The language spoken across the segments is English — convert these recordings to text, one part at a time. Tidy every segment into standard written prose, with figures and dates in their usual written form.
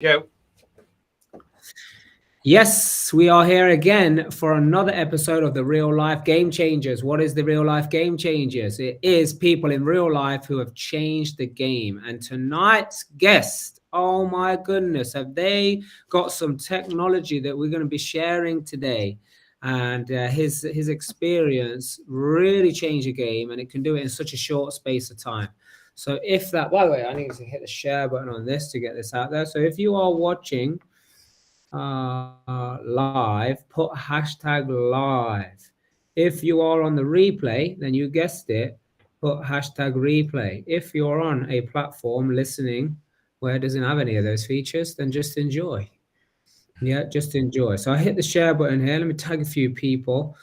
Go. Yes, we are here again for another episode of the Real Life Game Changers. What is the Real Life Game Changers? It is people in real life who have changed the game. And tonight's guest, oh my goodness, have they got some technology that we're going to be sharing today? And his experience really changed the game, and it can do it in such a short space of time. So if that, by the way, I need to hit the share button on this to get this out there. So if you are watching live, put hashtag live. If you are on the replay, then you guessed it, put hashtag replay. If you're on a platform listening where it doesn't have any of those features, then just enjoy. Yeah, just enjoy. So I hit the share button here. Let me tag a few people.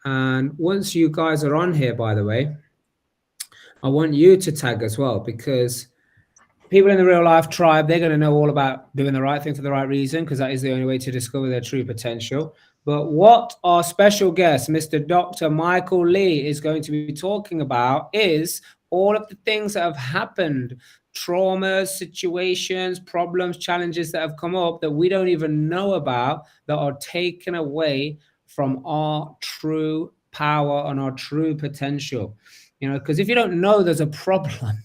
And once you guys are on here, by the way, I want you to tag as well, because people in the real life tribe, they're going to know all about doing the right thing for the right reason, because that is the only way to discover their true potential. But what our special guest, Mr. Dr. Michael Lee, is going to be talking about is all of the things that have happened, traumas, situations, problems, challenges that have come up that we don't even know about, that are taken away from our true power and our true potential. You know, because if you don't know there's a problem,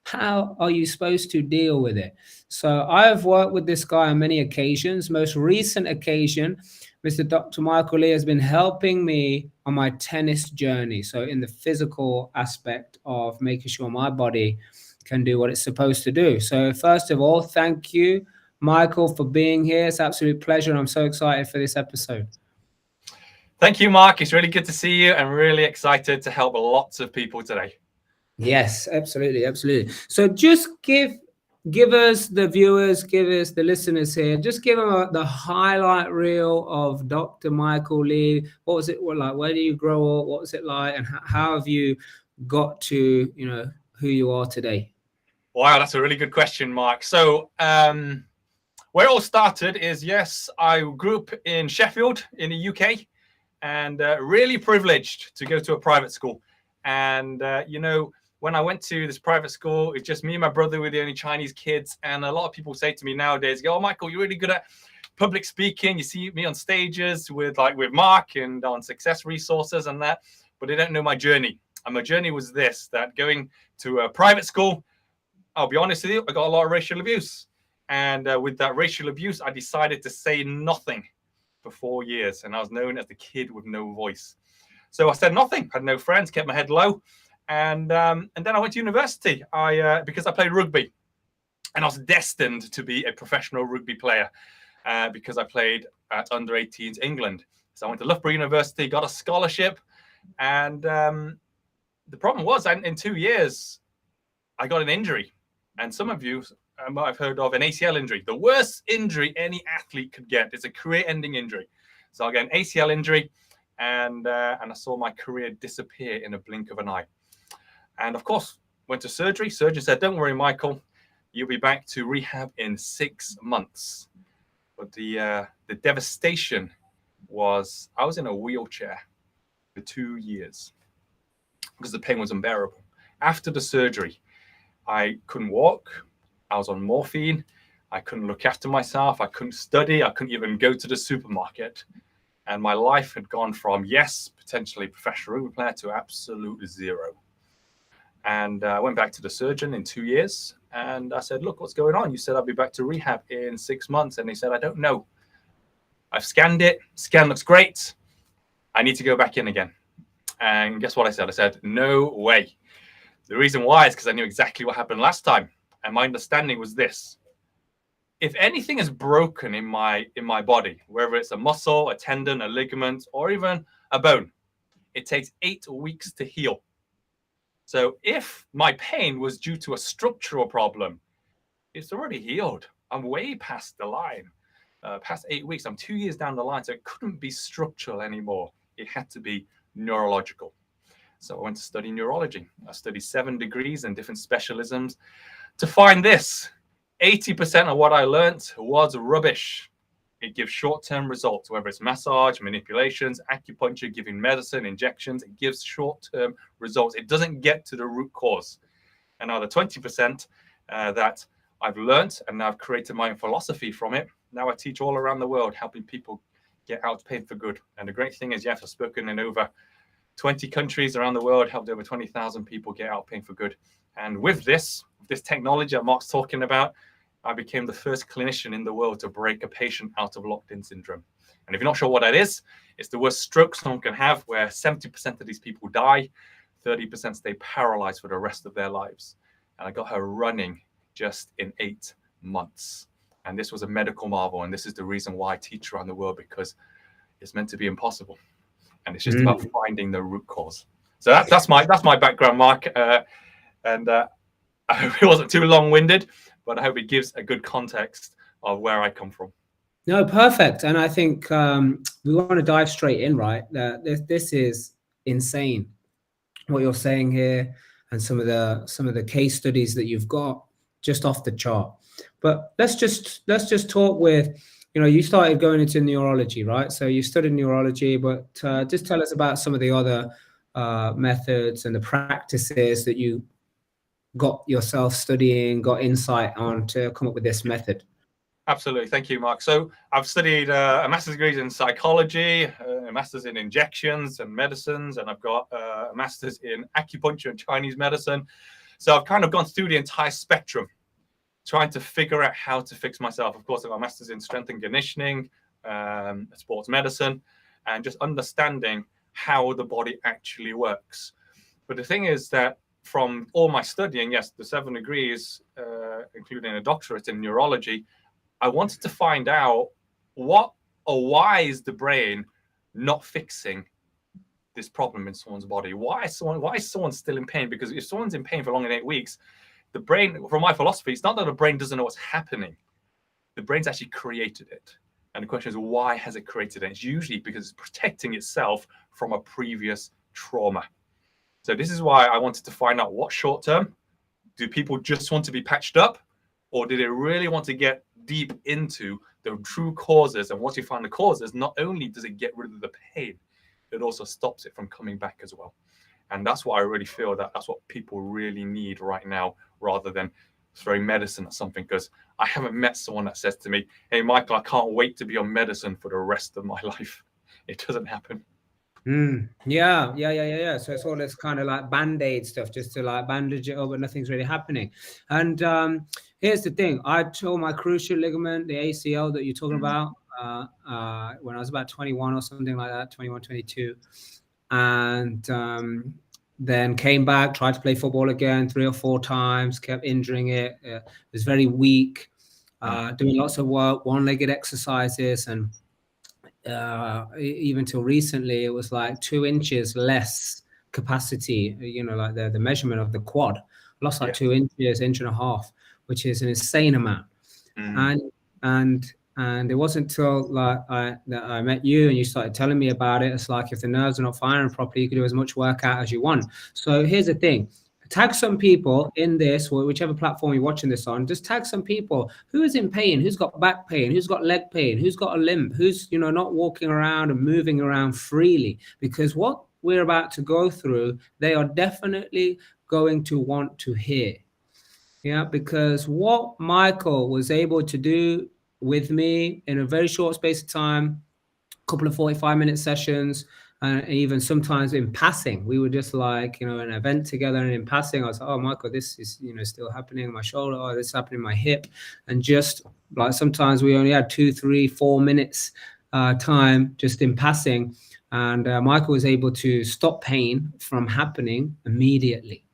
how are you supposed to deal with it? So I've worked with this guy on many occasions. Most recent occasion, Mr. Dr. Michael Lee has been helping me on my tennis journey. So in the physical aspect of making sure my body can do what it's supposed to do. So first of all, thank you, Michael, for being here. It's an absolute pleasure, and I'm so excited for this episode. Thank you, Mark. It's really good to see you. I'm really excited to help lots of people today. Yes, absolutely, absolutely. So just give us the viewers, give us the listeners here, just give them the highlight reel of Dr. Michael Lee. What was it like? Where do you grow up? What was it like? And how have you got to, you know, who you are today? Wow, that's a really good question, Mark. So where it all started is, yes, I grew up in Sheffield in the UK, and really privileged to go to a private school. And, when I went to this private school, it's just me and my brother were the only Chinese kids. And a lot of people say to me nowadays, "Oh, Michael, you're really good at public speaking. You see me on stages with Mark and on Success Resources and that, but they don't know my journey." And my journey was this: that going to a private school, I'll be honest with you, I got a lot of racial abuse. And with that racial abuse, I decided to say nothing for 4 years. And I was known as the kid with no voice. So I said nothing, had no friends, kept my head low. And then I went to university because I played rugby. And I was destined to be a professional rugby player because I played at under 18s England. So I went to Loughborough University, got a scholarship. And the problem was, in 2 years, I got an injury. And some of you might have heard of an ACL injury. The worst injury any athlete could get is a career-ending injury. So I got an ACL injury, and I saw my career disappear in a blink of an eye. And of course, went to surgery. Surgeon said, "Don't worry, Michael, you'll be back to rehab in 6 months." But the devastation was I was in a wheelchair for 2 years because the pain was unbearable. After the surgery, I couldn't walk. I was on morphine. I couldn't look after myself. I couldn't study. I couldn't even go to the supermarket. And my life had gone from, yes, potentially professional rugby player to absolute zero. And I went back to the surgeon in 2 years. And I said, "Look, what's going on? You said I'll be back to rehab in 6 months." And he said, "I don't know. I've scanned it. Scan looks great. I need to go back in again." And guess what I said? I said, "No way." The reason why is because I knew exactly what happened last time. And my understanding was this: if anything is broken in my body, whether it's a muscle, a tendon, a ligament, or even a bone, it takes 8 weeks to heal. So if my pain was due to a structural problem, it's already healed. I'm way past the line. Past 8 weeks, I'm 2 years down the line, so it couldn't be structural anymore. It had to be neurological. So I went to study neurology. I studied 7 degrees and different specialisms to find this: 80% of what I learned was rubbish. It gives short-term results, whether it's massage, manipulations, acupuncture, giving medicine, injections. It gives short-term results. It doesn't get to the root cause. And now the 20% that I've learned, and now I've created my own philosophy from it. Now I teach all around the world, helping people get out of pain for good. And the great thing is, yes, I've spoken in over 20 countries around the world, helped over 20,000 people get out of pain for good. And with this technology that Mark's talking about, I became the first clinician in the world to break a patient out of locked-in syndrome. And if you're not sure what that is, it's the worst stroke someone can have, where 70% of these people die, 30% stay paralyzed for the rest of their lives. And I got her running just in 8 months. And this was a medical marvel. And this is the reason why I teach around the world, because it's meant to be impossible. And it's just about finding the root cause. So that's my background, Mark. And I hope it wasn't too long-winded, but I hope it gives a good context of where I come from. No, perfect. And I think we want to dive straight in, right? This is insane what you're saying here, and some of the case studies that you've got, just off the chart. But let's just talk with, you started going into neurology, right? So you studied neurology, but just tell us about some of the other methods and the practices that you got yourself studying, got insight on to come up with this method. Absolutely. Thank you, Mark. So I've studied a master's degree in psychology, a master's in injections and medicines, and I've got a master's in acupuncture and Chinese medicine. So I've kind of gone through the entire spectrum, trying to figure out how to fix myself. Of course, I've got a master's in strength and conditioning, sports medicine, and just understanding how the body actually works. But the thing is that from all my studying, yes, the 7 degrees, including a doctorate in neurology, I wanted to find out what or why is the brain not fixing this problem in someone's body? Why is someone still in pain? Because if someone's in pain for longer than 8 weeks, the brain, from my philosophy, it's not that the brain doesn't know what's happening. The brain's actually created it. And the question is, why has it created it? It's usually because it's protecting itself from a previous trauma. So this is why I wanted to find out, what short term, do people just want to be patched up, or do they really want to get deep into the true causes? And once you find the causes, not only does it get rid of the pain, it also stops it from coming back as well. And that's what I really feel that's what people really need right now, rather than throwing medicine at something. Because I haven't met someone that says to me, hey, Michael, I can't wait to be on medicine for the rest of my life. It doesn't happen. Yeah. So it's all this kind of like band-aid stuff, just to like bandage it up, but nothing's really happening. And here's the thing: I tore my cruciate ligament, the ACL that you're talking about, when I was about 21 or something like that, 21, 22, and then came back, tried to play football again 3 or 4 times, kept injuring it. Was very weak, doing lots of work, one-legged exercises, and even till recently, it was like 2 inches less capacity, like the measurement of the quad. Lost like 2 inches, 1.5 inches, which is an insane amount. And it wasn't until that I met you and you started telling me about it. It's like, if the nerves are not firing properly, you can do as much workout as you want. So here's the thing: tag some people in this, or whichever platform you're watching this on. Just tag some people who is in pain, who's got back pain, who's got leg pain, who's got a limp, who's not walking around and moving around freely. Because what we're about to go through, they are definitely going to want to hear. Yeah, because what Michael was able to do with me in a very short space of time, a couple of 45-minute sessions, and even sometimes in passing, we were just like, an event together, and in passing, I was like, oh, Michael, this is, still happening in my shoulder, or this is happening in my hip. And just like, sometimes we only had 2, 3, 4 minutes time just in passing. And Michael was able to stop pain from happening immediately.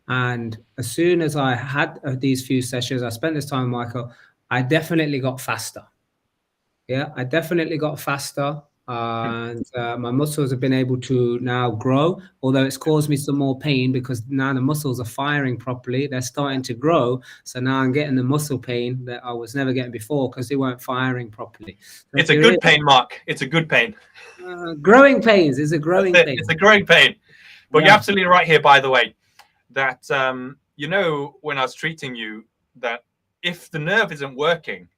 And as soon as I had these few sessions, I spent this time with Michael, I definitely got faster. Yeah, I definitely got faster. And my muscles have been able to now grow, although it's caused me some more pain, because now the muscles are firing properly. They're starting to grow. So now I'm getting the muscle pain that I was never getting before, because they weren't firing properly. So it's a good pain, Mark. It's a good pain. Growing pains is a growing pain. It's a growing pain. But you're absolutely right here, by the way, that, when I was treating you, that if the nerve isn't working,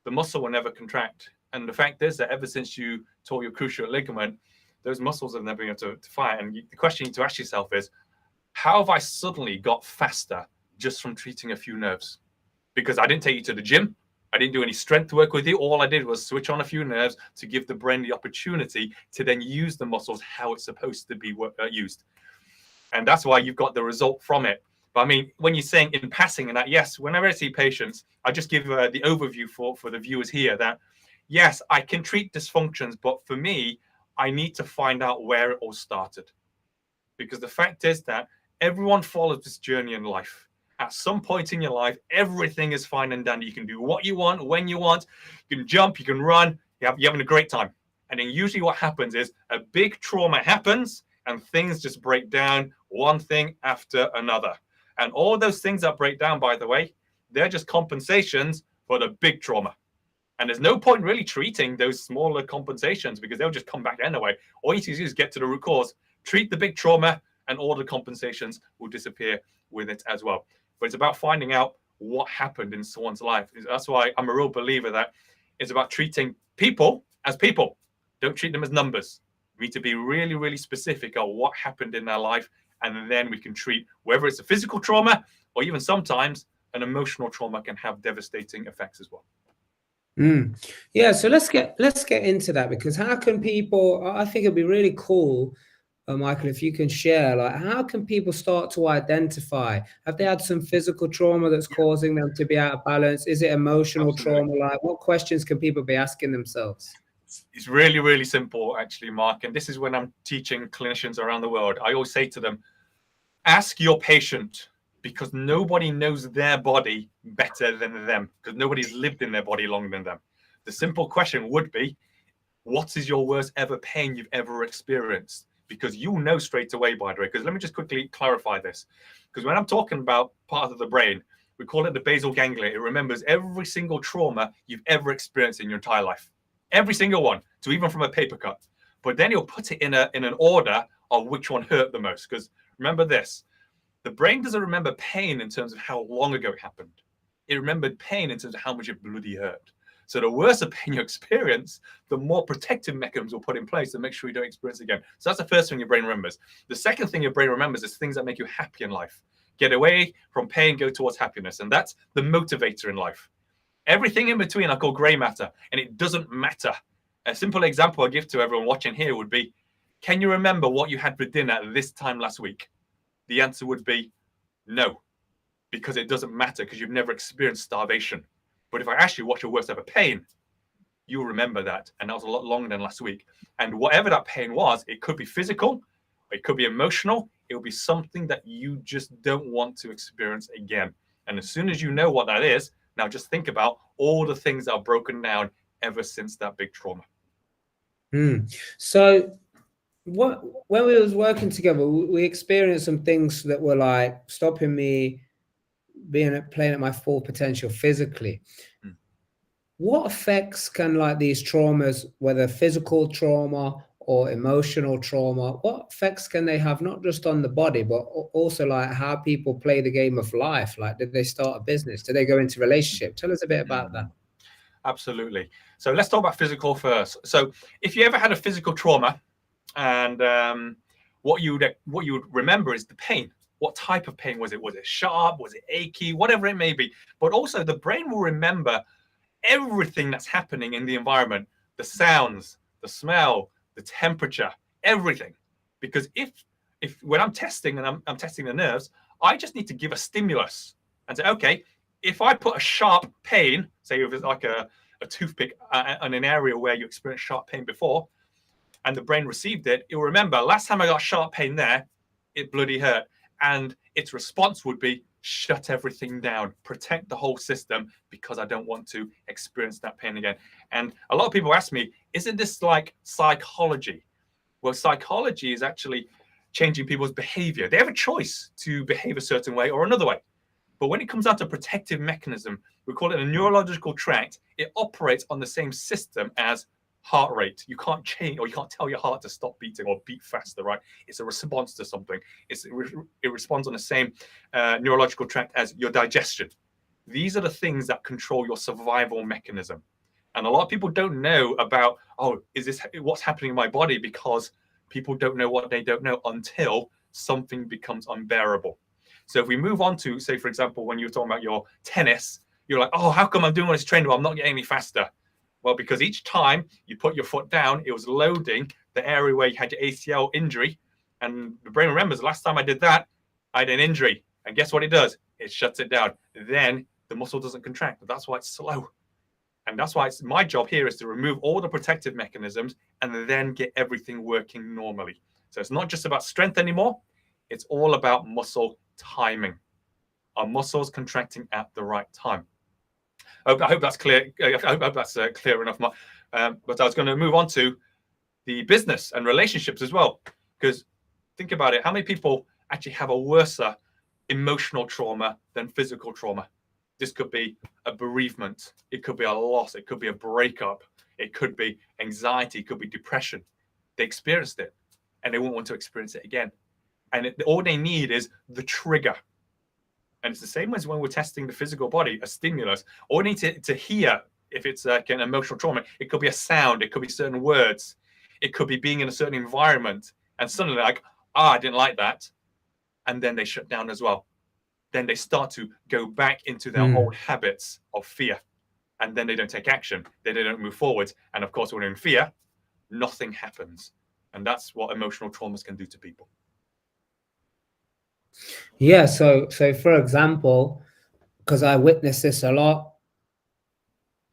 the muscle will never contract. And the fact is that ever since you tore your cruciate ligament, those muscles have never been able to fire. And the question you need to ask yourself is, how have I suddenly got faster just from treating a few nerves? because I didn't take you to the gym. I didn't do any strength work with you. All I did was switch on a few nerves to give the brain the opportunity to then use the muscles how it's supposed to be used. And that's why you've got the result from it. But I mean, when you're saying in passing and that, yes, whenever I see patients, I just give the overview for the viewers here that, yes, I can treat dysfunctions, but for me, I need to find out where it all started. Because the fact is that everyone follows this journey in life. At some point in your life, everything is fine and dandy. You can do what you want, when you want. You can jump, you can run. You're having a great time. And then usually what happens is a big trauma happens and things just break down, one thing after another. And all those things that break down, by the way, they're just compensations for the big trauma. And there's no point really treating those smaller compensations because they'll just come back anyway. All you need to do is get to the root cause, treat the big trauma, and all the compensations will disappear with it as well. But it's about finding out what happened in someone's life. That's why I'm a real believer that it's about treating people as people. Don't treat them as numbers. We need to be really, really specific on what happened in their life, and then we can treat whether it's a physical trauma or even sometimes an emotional trauma can have devastating effects as well. Yeah, so let's get into that, because how can people, I think it'd be really cool, Michael, if you can share, like, how can people start to identify, have they had some physical trauma that's causing them to be out of balance? Is it emotional Absolutely. trauma? Like, what questions can people be asking themselves? It's really, really simple, actually, Mark. And this is when I'm teaching clinicians around the world. I always say to them, ask your patient, because nobody knows their body better than them, because nobody's lived in their body longer than them. The simple question would be, what is your worst ever pain you've ever experienced? Because you'll know straight away, by the way. Because let me just quickly clarify this. Because when I'm talking about part of the brain, we call it the basal ganglia. It remembers every single trauma you've ever experienced in your entire life. Every single one, so even from a paper cut. But then it'll put it in an order of which one hurt the most. Because remember this, the brain doesn't remember pain in terms of how long ago it happened. It remembered pain in terms of how much it bloody hurt. So the worse the pain you experience, the more protective mechanisms will put in place to make sure you don't experience it again. So that's the first thing your brain remembers. The second thing your brain remembers is things that make you happy in life. Get away from pain, go towards happiness. And that's the motivator in life. Everything in between I call gray matter, and it doesn't matter. A simple example I give to everyone watching here would be, can you remember what you had for dinner this time last week? The answer would be no, because it doesn't matter, because you've never experienced starvation. But if I ask you what's your worst ever pain, you'll remember that. And that was a lot longer than last week. And whatever that pain was, it could be physical, it could be emotional, it will be something that you just don't want to experience again. And as soon as you know what that is, now just think about all the things that are broken down ever since that big trauma. So when we was working together, we experienced some things that were like stopping me playing at my full potential physically. What effects can, like, these traumas, whether physical trauma or emotional trauma, what effects can they have, not just on the body, but also like how people play the game of life? Like, did they start a business? Did they go into a relationship? Tell us a bit about that. Absolutely. So let's talk about physical first. So if you ever had a physical trauma, and what you would remember is the pain. What type of pain was it? Was it sharp? Was it achy? Whatever it may be. But also the brain will remember everything that's happening in the environment, the sounds, the smell, the temperature, everything. Because if when I'm testing and I'm testing the nerves, I just need to give a stimulus and say, okay, if I put a sharp pain, say if it's like a toothpick in an area where you experienced sharp pain before, and the brain received it, it'll remember last time I got sharp pain there, it bloody hurt. And its response would be, shut everything down, protect the whole system, because I don't want to experience that pain again. And a lot of people ask me, isn't this like psychology? Well, psychology is actually changing people's behavior. They have a choice to behave a certain way or another way. But when it comes down to protective mechanism, we call it a neurological tract. It operates on the same system as heart rate. You can't change, or you can't tell your heart to stop beating or beat faster, right? It's a response to something. It responds on the same neurological tract as your digestion. These are the things that control your survival mechanism. And a lot of people don't know about, oh, is this what's happening in my body? Because people don't know what they don't know until something becomes unbearable. So if we move on to, say, for example, when you were talking about your tennis, You're like, oh, how come I'm doing all this training but I'm not getting any faster? Well, because each time you put your foot down, it was loading the area where you had your ACL injury. And the brain remembers the last time I did that, I had an injury. And guess what it does? It shuts it down. Then the muscle doesn't contract. That's why it's slow. And that's why my job here is to remove all the protective mechanisms and then get everything working normally. So it's not just about strength anymore. It's all about muscle timing. Our muscles contracting at the right time. I hope that's clear. I hope that's clear enough. But I was going to move on to the business and relationships as well. Because think about it. How many people actually have a worse emotional trauma than physical trauma? This could be a bereavement. It could be a loss. It could be a breakup. It could be anxiety. It could be depression. They experienced it and they won't want to experience it again. And all they need is the trigger. And it's the same as when we're testing the physical body, a stimulus. All we need to hear, if it's like an emotional trauma, it could be a sound, it could be certain words, it could be being in a certain environment. And suddenly like, I didn't like that. And then they shut down as well. Then they start to go back into their old habits of fear. And then they don't take action. Then they don't move forward. And of course, when they're in fear, nothing happens. And that's what emotional traumas can do to people. Yeah, so for example, because I witness this a lot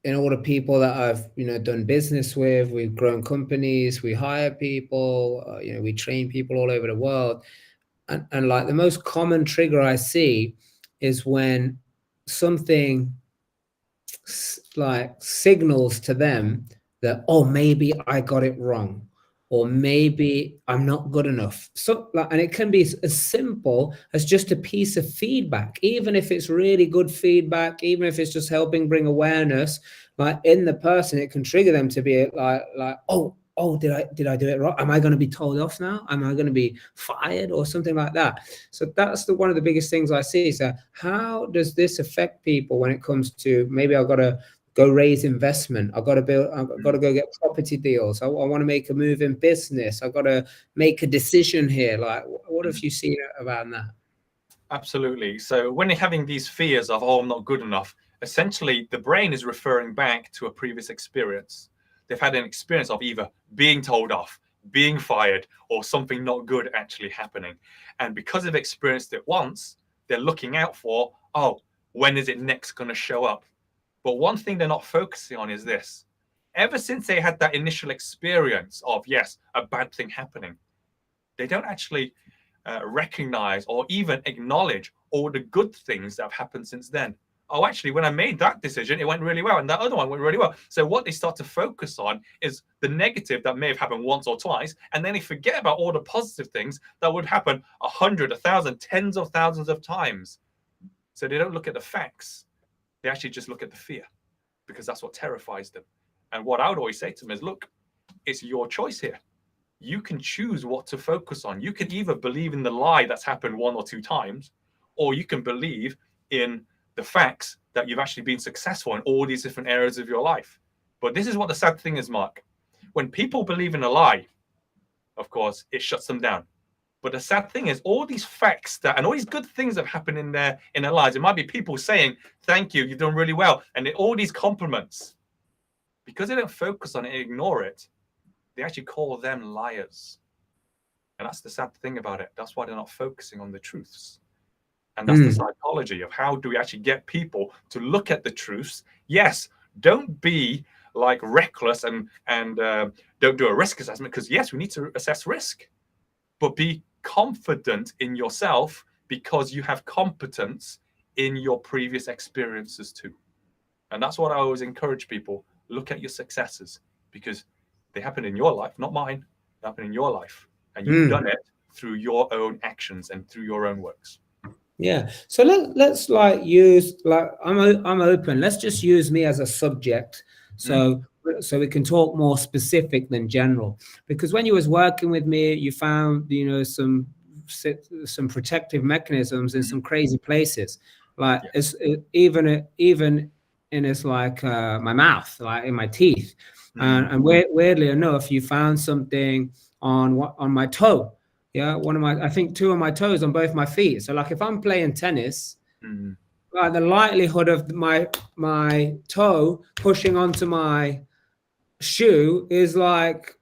in all the people that I've done business with, we've grown companies, we hire people, we train people all over the world, and like the most common trigger I see is when something like signals to them that, oh, maybe I got it wrong, or maybe I'm not good enough. So, and it can be as simple as just a piece of feedback, even if it's really good feedback, even if it's just helping bring awareness, like in the person, it can trigger them to be like, oh, did I do it wrong? Am I going to be told off now? Am I going to be fired or something like that? So that's one of the biggest things I see. So how does this affect people when it comes to, maybe I've got to go raise investment, I've got to go get property deals, I want to make a move in business, I've got to make a decision here. Like, what have you seen about that? Absolutely. So when you're having these fears of, oh, I'm not good enough, essentially the brain is referring back to a previous experience. They've had an experience of either being told off, being fired, or something not good actually happening. And because they've experienced it once, they're looking out for, oh, when is it next going to show up? But one thing they're not focusing on is this. Ever since they had that initial experience of, yes, a bad thing happening, they don't actually recognize or even acknowledge all the good things that have happened since then. Oh, actually, when I made that decision, it went really well. And that other one went really well. So what they start to focus on is the negative that may have happened once or twice. And then they forget about all the positive things that would happen 100, 1,000, tens of thousands of times. So they don't look at the facts. They actually just look at the fear, because that's what terrifies them. And what I would always say to them is, look, it's your choice here. You can choose what to focus on. You can either believe in the lie that's happened 1 or 2 times, or you can believe in the facts that you've actually been successful in all these different areas of your life. But this is what the sad thing is, Mark. When people believe in a lie, of course, it shuts them down. But the sad thing is, all these facts and all these good things that happen in their lives, it might be people saying, thank you, you've done really well. And all these compliments, because they don't focus on it and ignore it, they actually call them liars. And that's the sad thing about it. That's why they're not focusing on the truths. And that's the psychology of how do we actually get people to look at the truths. Yes, don't be like reckless and don't do a risk assessment, because yes, we need to assess risk, but be confident in yourself because you have competence in your previous experiences too. And that's what I always encourage people. Look at your successes, because they happen in your life, not mine. They happen in your life. And you've done it through your own actions and through your own works. Yeah. So let's like use, like, I'm open. Let's just use me as a subject. So we can talk more specific than general, because when you was working with me, you found, some protective mechanisms in some crazy places, like it's even in it's like my mouth, like in my teeth. And weirdly enough, you found something on my toe. Yeah, I think 2 of my toes on both my feet. So like if I'm playing tennis, like the likelihood of my toe pushing onto my shoe is like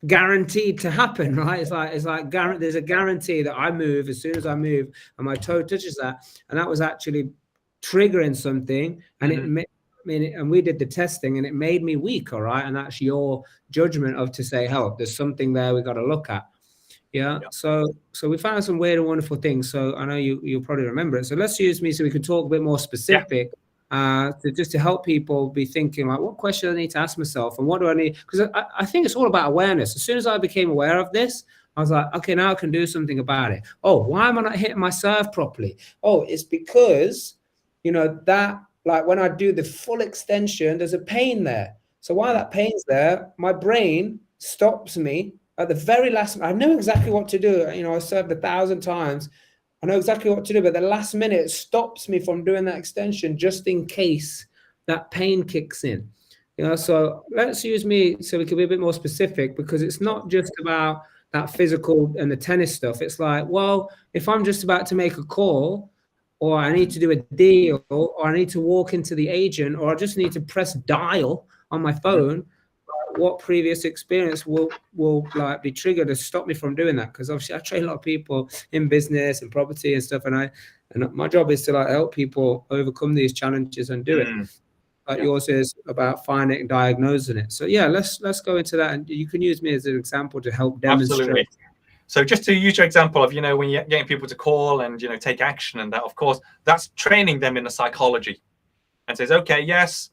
guaranteed to happen, right? It's like there's a guarantee that I move as soon as I move and my toe touches that, and that was actually triggering something, and and we did the testing and it made me weak, all right? And that's your judgment of to say, oh, there's something there we got to look at. Yeah. So we found some weird and wonderful things. So I know you'll probably remember it. So let's use me so we can talk a bit more specific. Just to help people be thinking like, what question do I need to ask myself, and what do I need? Because I think it's all about awareness. As soon as I became aware of this, I was like, okay, now I can do something about it. Oh, why am I not hitting my serve properly? Oh, it's because, that like when I do the full extension, there's a pain there. So while that pain's there, my brain stops me at the very last. I know exactly what to do. I served 1,000 times. I know exactly what to do, but the last minute it stops me from doing that extension just in case that pain kicks in. So let's use me so we can be a bit more specific, because it's not just about that physical and the tennis stuff. It's like, well, if I'm just about to make a call, or I need to do a deal, or I need to walk into the agent, or I just need to press dial on my phone, what previous experience will like be triggered to stop me from doing that? Because obviously I train a lot of people in business and property and stuff, and my job is to like help people overcome these challenges and do it. But yours is about finding and diagnosing it. So yeah, let's go into that, and you can use me as an example to help demonstrate. Absolutely. So just to use your example of, when you're getting people to call and, take action, and that, of course, that's training them in the psychology, and says, okay, yes,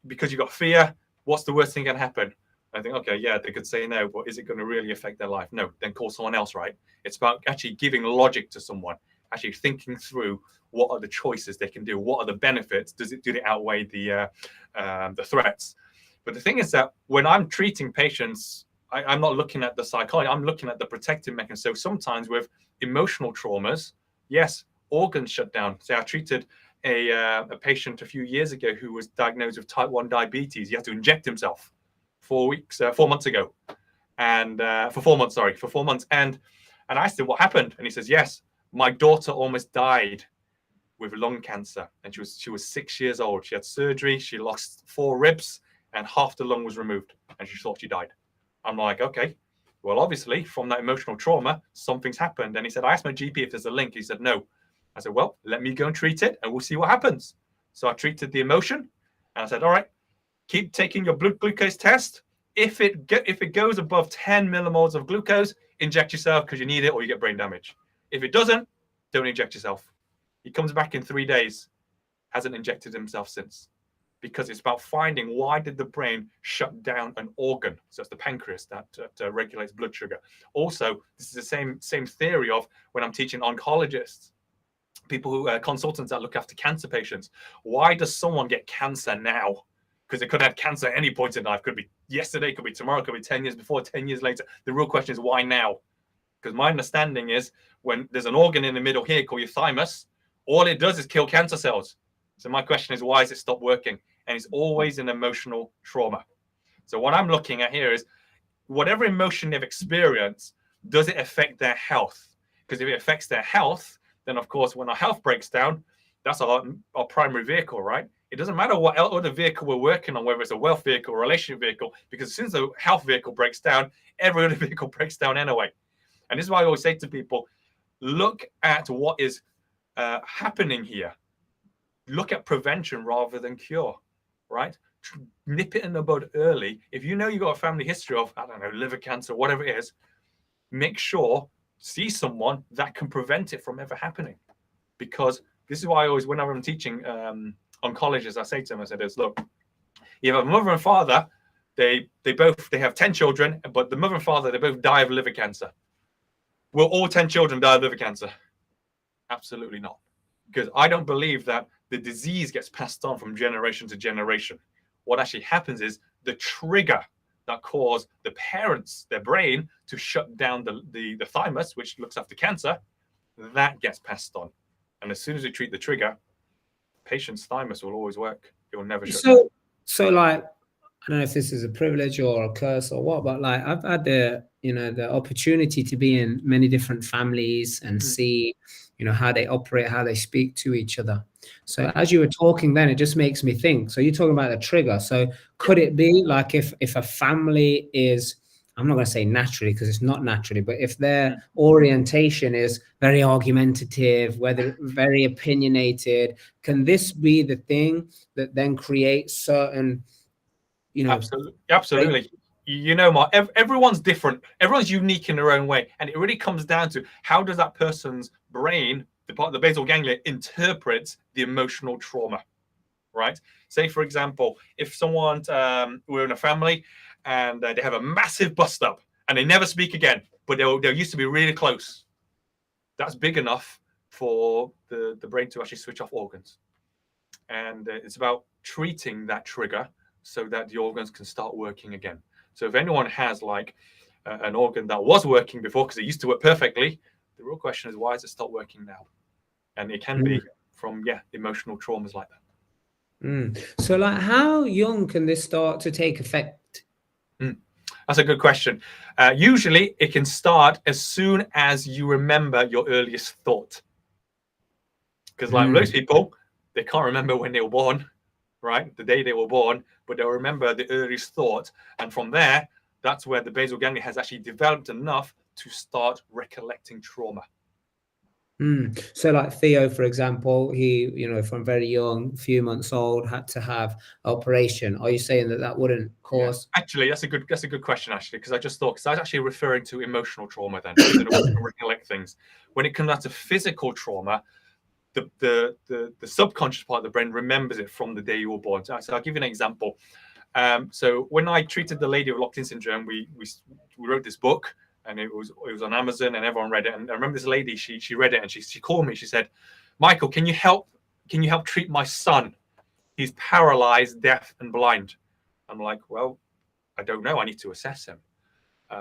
because you've got fear, what's the worst thing can happen? I think, okay, yeah, they could say no, but is it going to really affect their life? No, then call someone else, right? It's about actually giving logic to someone, actually thinking through what are the choices they can do, what are the benefits, do they outweigh the threats? But the thing is that when I'm treating patients, I'm not looking at the psychology, I'm looking at the protective mechanism. So sometimes with emotional traumas, yes, organs shut down. So I treated a patient a few years ago who was diagnosed with type 1 diabetes. He had to inject himself 4 months ago, and for 4 months. And I asked him what happened, and he says, yes, my daughter almost died with lung cancer, and she was 6 years old. She had surgery, she lost 4 ribs, and half the lung was removed, and she thought she died. I'm like, okay, well, obviously from that emotional trauma, something's happened. And he said, I asked my GP if there's a link. He said, no. I said, well, let me go and treat it, and we'll see what happens. So I treated the emotion, and I said, all right, keep taking your blood glucose test. If it goes above 10 millimoles of glucose, inject yourself because you need it or you get brain damage. If it doesn't, don't inject yourself. He comes back in 3 days, hasn't injected himself since, because it's about finding why did the brain shut down an organ. So it's the pancreas that regulates blood sugar. Also, this is the same theory of when I'm teaching oncologists, people who consultants that look after cancer patients. Why does someone get cancer now? Because they could have cancer at any point in life. Could be yesterday, could be tomorrow, could be 10 years before, 10 years later. The real question is why now? Because my understanding is when there's an organ in the middle here called your thymus, all it does is kill cancer cells. So my question is, why has it stopped working? And it's always an emotional trauma. So what I'm looking at here is whatever emotion they've experienced, does it affect their health? Because if it affects their health, then of course, when our health breaks down, that's our primary vehicle, right? It doesn't matter what other vehicle we're working on, whether it's a wealth vehicle or a relationship vehicle, because as soon as the health vehicle breaks down, every other vehicle breaks down anyway. And this is why I always say to people, look at what is happening here. Look at prevention rather than cure, right? Nip it in the bud early. If you know you've got a family history of, I don't know, liver cancer, whatever it is, make sure, see someone that can prevent it from ever happening. Because this is why I always, whenever I'm teaching oncologists, I say to them, I said, look, you have a mother and father, they have 10 children, but the mother and father, they both die of liver cancer. Will all 10 children die of liver cancer? Absolutely not. Because I don't believe that the disease gets passed on from generation to generation. What actually happens is the trigger that caused the parents, their brain, to shut down the thymus, which looks after cancer, that gets passed on. And as soon as we treat the trigger, patient's thymus will always work. It will never shut down. So like, I don't know if this is a privilege or a curse or what, but like I've had the opportunity to be in many different families and see, how they operate, how they speak to each other. So as you were talking then, it just makes me think. So you're talking about the trigger. So could it be like if a family is, I'm not going to say naturally because it's not naturally, but if their orientation is very argumentative, whether very opinionated, can this be the thing that then creates certain, Absolutely. Mark, everyone's different. Everyone's unique in their own way. And it really comes down to how does that person's brain, the part of the basal ganglia, interprets the emotional trauma, right? Say, for example, if someone, we're in a family and they have a massive bust up and they never speak again, but they used to be really close. That's big enough for the brain to actually switch off organs. And it's about treating that trigger so that the organs can start working again. So if anyone has like an organ that was working before because it used to work perfectly, the real question is, why has it stopped working now? And it can be from emotional traumas like that. So like how young can this start to take effect? That's a good question. Usually it can start as soon as you remember your earliest thought. Because like most people, they can't remember when they were born, right? The day they were born, but they'll remember the earliest thought. And from there, that's where the basal ganglia has actually developed enough to start recollecting trauma. So like Theo, for example, he, from very young, few months old, had to have operation. Are you saying that wouldn't cause? Yeah. Actually, that's a good question, actually, because I just thought, because I was actually referring to emotional trauma then, instead of recollect things. When it comes down to physical trauma, the subconscious part of the brain remembers it from the day you were born. So I'll give you an example. So when I treated the lady with locked-in syndrome, we wrote this book, and it was on Amazon, and everyone read it. And I remember this lady, she read it, and she called me. She said, "Michael, can you help treat my son? He's paralyzed, deaf, and blind." I'm like, "Well, I don't know. I need to assess him."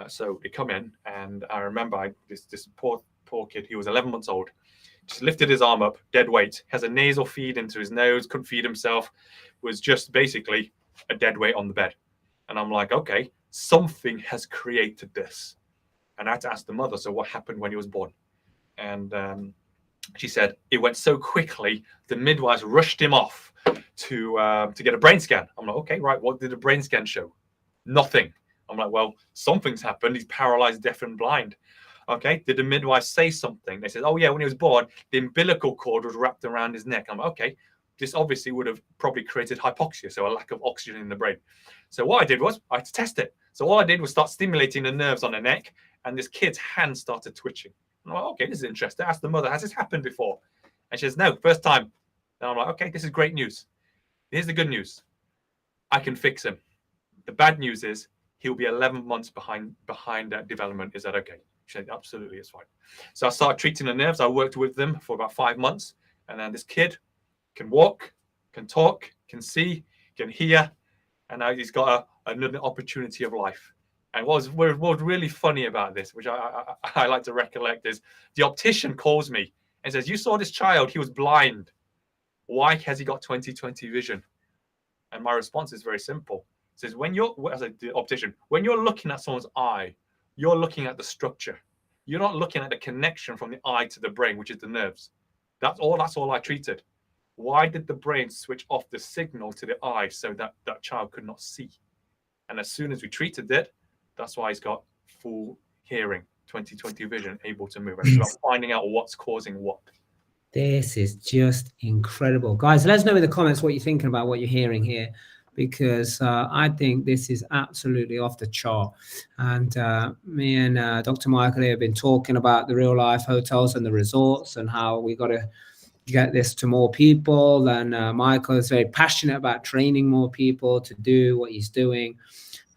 So they come in, and I remember this poor kid. He was 11 months old. Just lifted his arm up, dead weight, has a nasal feed into his nose, couldn't feed himself, was just basically a dead weight on the bed. And I'm like, okay, something has created this. And I had to ask the mother, so what happened when he was born? And she said, it went so quickly, the midwives rushed him off to get a brain scan. I'm like, okay, right, what did the brain scan show? Nothing. I'm like, well, something's happened. He's paralyzed, deaf, and blind. Okay, did the midwife say something? They said, oh yeah, when he was born, the umbilical cord was wrapped around his neck. I'm like, okay, this obviously would have probably created hypoxia, so a lack of oxygen in the brain. So what I did was I had to test it. So all I did was start stimulating the nerves on the neck, and this kid's hand started twitching. I'm like, okay, this is interesting. I asked the mother, has this happened before? And she says, no, first time. And I'm like, okay, this is great news. Here's the good news. I can fix him. The bad news is he'll be 11 months behind development. Is that okay? She said, absolutely, it's fine. So I started treating the nerves. I worked with them for about 5 months. And then this kid can walk, can talk, can see, can hear. And now he's got another opportunity of life. And what was really funny about this, which I like to recollect, is the optician calls me and says, you saw this child, he was blind. Why has he got 20/20 vision? And my response is very simple. It says, as the optician, when you're looking at someone's eye, you're looking at the structure. You're not looking at the connection from the eye to the brain, which is the nerves. That's all I treated. Why did the brain switch off the signal to the eye so that that child could not see? And as soon as we treated it, that's why he's got full hearing, 20/20 vision, able to move. And it's about finding out what's causing what. This is just incredible. Guys, let us know in the comments what you're thinking about what you're hearing here, because I think this is absolutely off the chart. And me and Dr. Michael have been talking about the real life hotels and the resorts and how we got to get this to more people. And Michael is very passionate about training more people to do what he's doing.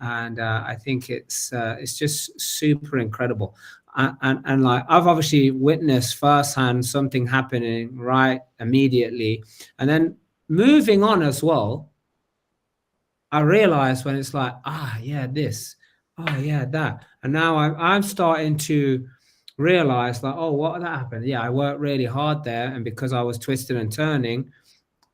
And I think it's just super incredible. And like I've obviously witnessed firsthand something happening right immediately, and then moving on as well. I realize when it's like, this, that, and now I'm starting to realize like, oh, what that happened? Yeah, I worked really hard there, and because I was twisting and turning,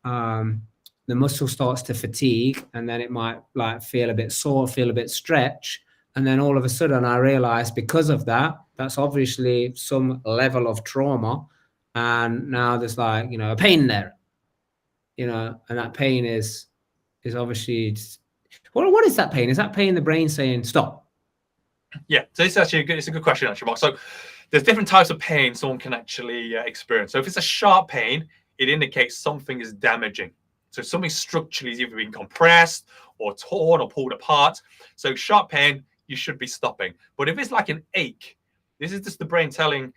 the muscle starts to fatigue, and then it might like feel a bit sore, feel a bit stretched. And then all of a sudden I realized because of that, that's obviously some level of trauma. And now there's like, a pain there, and that pain is obviously, what is that pain? Is that pain the brain saying stop? Yeah, so it's actually it's a good question, actually, Mark. So there's different types of pain someone can actually experience. So if it's a sharp pain, it indicates something is damaging. So something structurally is either being compressed or torn or pulled apart. So sharp pain, you should be stopping. But if it's like an ache, this is just the brain telling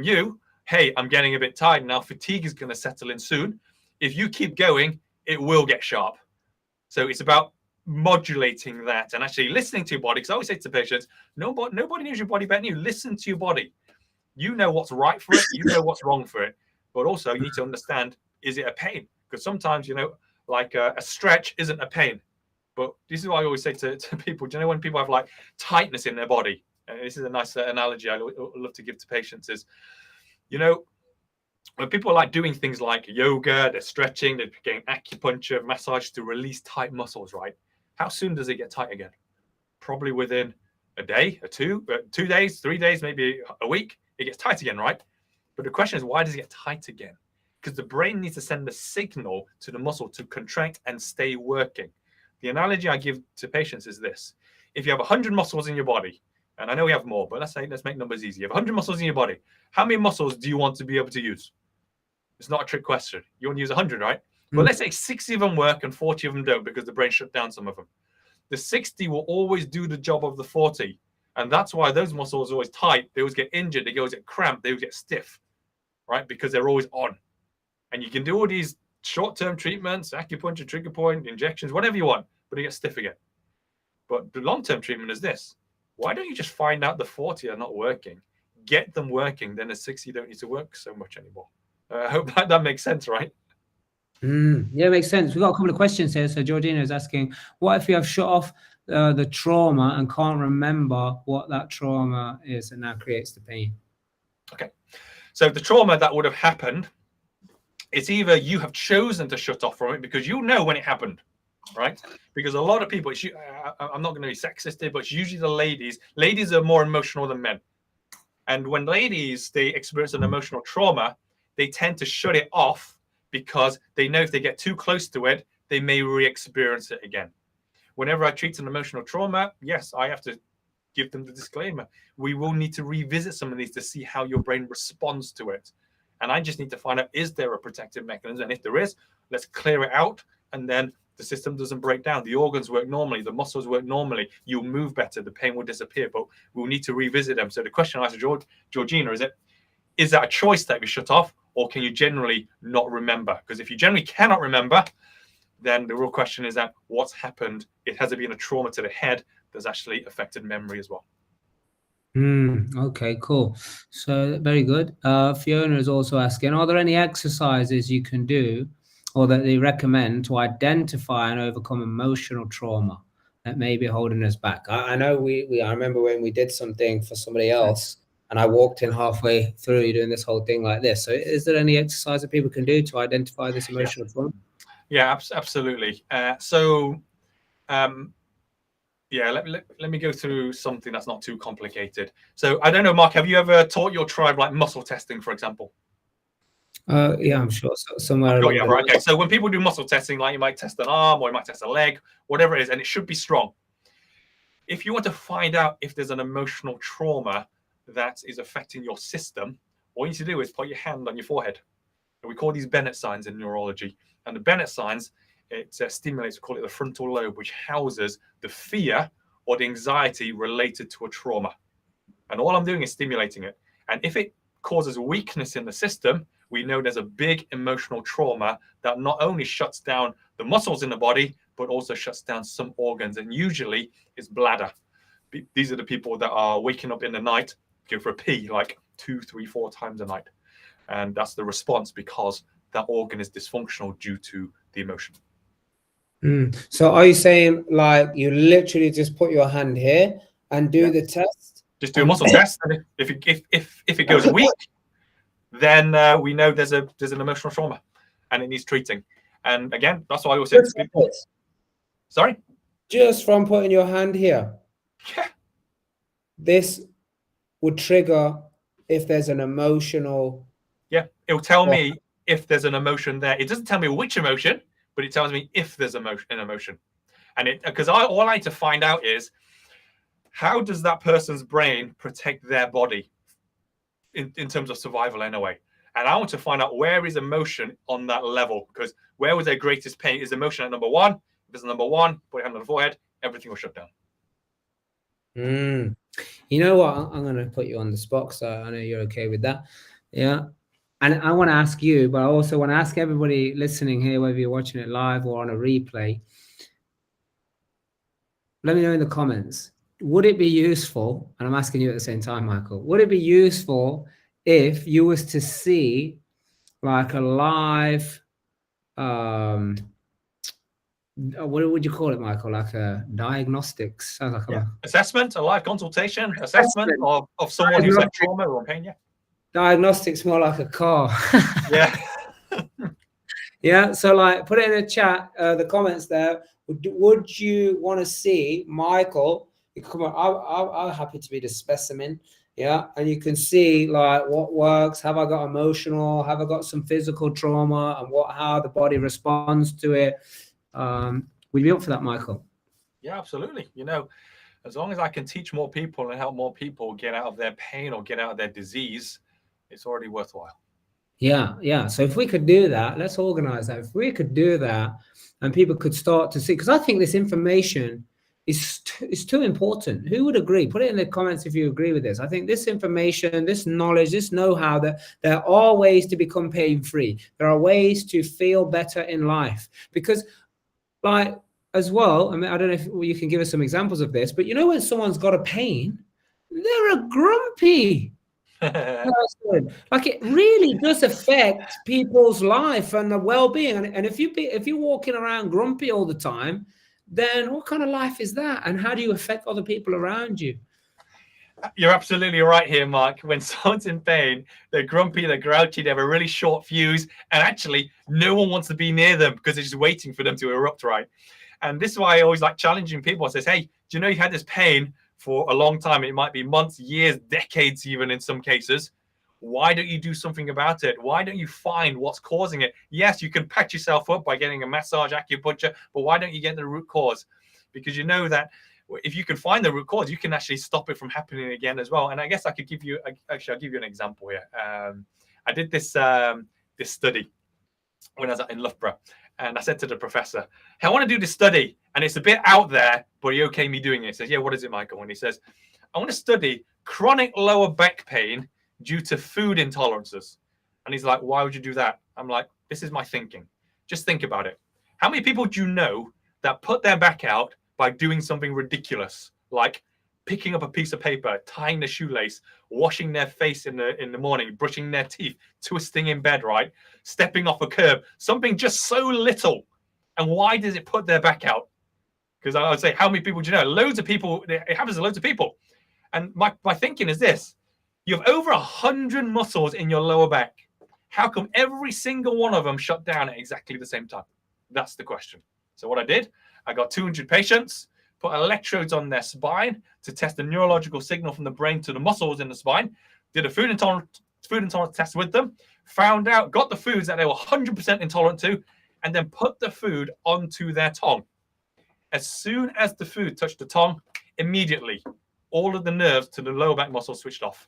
you, hey, I'm getting a bit tired now. Fatigue is going to settle in soon. If you keep going, it will get sharp. So it's about modulating that and actually listening to your body. Because I always say to patients, nobody knows your body better than you. Listen to your body. You know what's right for it. You know what's wrong for it. But also you need to understand, is it a pain? Because sometimes, like a stretch isn't a pain. But this is what I always say to people. Do you know when people have like tightness in their body? And this is a nice analogy I love to give to patients is, when people are like doing things like yoga, they're stretching, they're getting acupuncture, massage to release tight muscles, right? How soon does it get tight again? Probably within a day, or 2 days, 3 days, maybe a week, it gets tight again, right? But the question is, why does it get tight again? Because the brain needs to send a signal to the muscle to contract and stay working. The analogy I give to patients is this. If you have 100 muscles in your body, and I know we have more, but let's make numbers easy. You have 100 muscles in your body. How many muscles do you want to be able to use? It's not a trick question. You want to use 100, right? But let's say 60 of them work and 40 of them don't because the brain shut down some of them. The 60 will always do the job of the 40. And that's why those muscles are always tight. They always get injured. They always get cramped. They always get stiff, right? Because they're always on. And you can do all these short-term treatments, acupuncture, trigger point, injections, whatever you want, but it gets stiff again. But the long-term treatment is this. Why don't you just find out the 40 are not working? Get them working. Then the 60 don't need to work so much anymore. I hope that makes sense, right? Yeah, it makes sense. We've got a couple of questions here. So Georgina is asking, what if you have shut off the trauma and can't remember what that trauma is and that creates the pain? Okay. So the trauma that would have happened, it's either you have chosen to shut off from it because you know when it happened, right? Because a lot of people, I'm not going to be sexist here, but it's usually the ladies. Ladies are more emotional than men. And when ladies, they experience an emotional trauma, they tend to shut it off because they know if they get too close to it, they may re-experience it again. Whenever I treat an emotional trauma, yes, I have to give them the disclaimer. We will need to revisit some of these to see how your brain responds to it. And I just need to find out, is there a protective mechanism? And if there is, let's clear it out. And then the system doesn't break down. The organs work normally. The muscles work normally. You'll move better. The pain will disappear. But we'll need to revisit them. So the question I asked Georgina is that a choice that we shut off? Or can you generally not remember? Because if you generally cannot remember, then the real question is that what's happened? It has been a trauma to the head that's actually affected memory as well. Okay, cool. So very good. Fiona is also asking, are there any exercises you can do or that they recommend to identify and overcome emotional trauma that may be holding us back? I know I remember when we did something for somebody else and I walked in halfway through doing this whole thing like this. So is there any exercise that people can do to identify this emotional trauma? Yeah, absolutely. Let me go through something that's not too complicated. So I don't know, Mark, have you ever taught your tribe like muscle testing, for example? Yeah, I'm sure. Somewhere along the right. Okay. So when people do muscle testing, like you might test an arm or you might test a leg, whatever it is, and it should be strong. If you want to find out if there's an emotional trauma that is affecting your system, all you need to do is put your hand on your forehead. And we call these Bennett signs in neurology. And the Bennett signs, it stimulates, we call it the frontal lobe, which houses the fear or the anxiety related to a trauma. And all I'm doing is stimulating it. And if it causes weakness in the system, we know there's a big emotional trauma that not only shuts down the muscles in the body, but also shuts down some organs. And usually it's bladder. These are the people that are waking up in the night, go for a pee like 2, 3, 4 times a night. And that's the response because that organ is dysfunctional due to the emotion. So are you saying like you literally just put your hand here and do the test? Just do a muscle test, and if it goes weak, then we know there's an emotional trauma, and it needs treating. And again, that's why I always say, sorry, just from putting your hand here. Yeah, this would trigger if there's an emotional. Yeah, it will tell me if there's an emotion there. It doesn't tell me which emotion, but it tells me if there's an emotion. And it, because all I need to find out is, how does that person's brain protect their body in terms of survival anyway? And I want to find out where is emotion on that level, because where was their greatest pain? Is emotion at number one? If it's number one, put your hand on the forehead, everything will shut down. You know what? I'm going to put you on the spot, so I know you're okay with that. Yeah. And I want to ask you, but I also want to ask everybody listening here, whether you're watching it live or on a replay, let me know in the comments. Would it be useful, and I'm asking you at the same time, Michael, would it be useful if you was to see like a live, what would you call it, Michael? Like a diagnostics? Sounds like assessment, a live consultation, assessment of someone who's had trauma or pain, yeah. Diagnostics more like a car. Yeah. Yeah, so like put it in the chat, the comments there. Would you want to see Michael? You come on, I'm happy to be the specimen. Yeah, and you can see like what works. Have I got emotional? Have I got some physical trauma? And how the body responds to it? Would you be up for that, Michael? Yeah, absolutely. You know, as long as I can teach more people and help more people get out of their pain or get out of their disease, it's already worthwhile. Yeah. So if we could do that, let's organize that. If we could do that and people could start to see, because I think this information is too important. Who would agree? Put it in the comments if you agree with this. I think this information, this knowledge, this know-how, that there are ways to become pain-free. There are ways to feel better in life. Because like as well, I mean, I don't know if you can give us some examples of this, but you know when someone's got a pain, they're a grumpy. Like it really does affect people's life and the well-being. And if you're walking around grumpy all the time, then what kind of life is that? And how do you affect other people around you? You're absolutely right here, Mark. When someone's in pain, they're grumpy, they're grouchy, they have a really short fuse, and actually no one wants to be near them because they're just waiting for them to erupt, right? And this is why I always like challenging people. I says, hey, do you know you had this pain for a long time? It might be months, years, decades, even in some cases. Why don't you do something about it? Why don't you find what's causing it? Yes, you can patch yourself up by getting a massage, acupuncture, but why don't you get the root cause? Because you know that if you can find the root cause, you can actually stop it from happening again as well. And I guess I could give you, actually, I'll give you an example here. I did this study when I was in Loughborough. And I said to the professor, hey, I want to do this study. And it's a bit out there, but are you okay me doing it? He says, yeah, what is it, Michael? And he says, I want to study chronic lower back pain due to food intolerances. And he's like, why would you do that? I'm like, this is my thinking. Just think about it. How many people do you know that put their back out by doing something ridiculous, like picking up a piece of paper, tying the shoelace, washing their face in the morning, brushing their teeth, twisting in bed, right? Stepping off a curb, something just so little. And why does it put their back out? Because I would say, how many people do you know? Loads of people. It happens to loads of people. And my thinking is this. You have over 100 muscles in your lower back. How come every single one of them shut down at exactly the same time? That's the question. So what I did, I got 200 patients, put electrodes on their spine to test the neurological signal from the brain to the muscles in the spine, did a food intolerance test with them, found out, got the foods that they were 100% intolerant to, and then put the food onto their tongue. As soon as the food touched the tongue, immediately, all of the nerves to the lower back muscles switched off.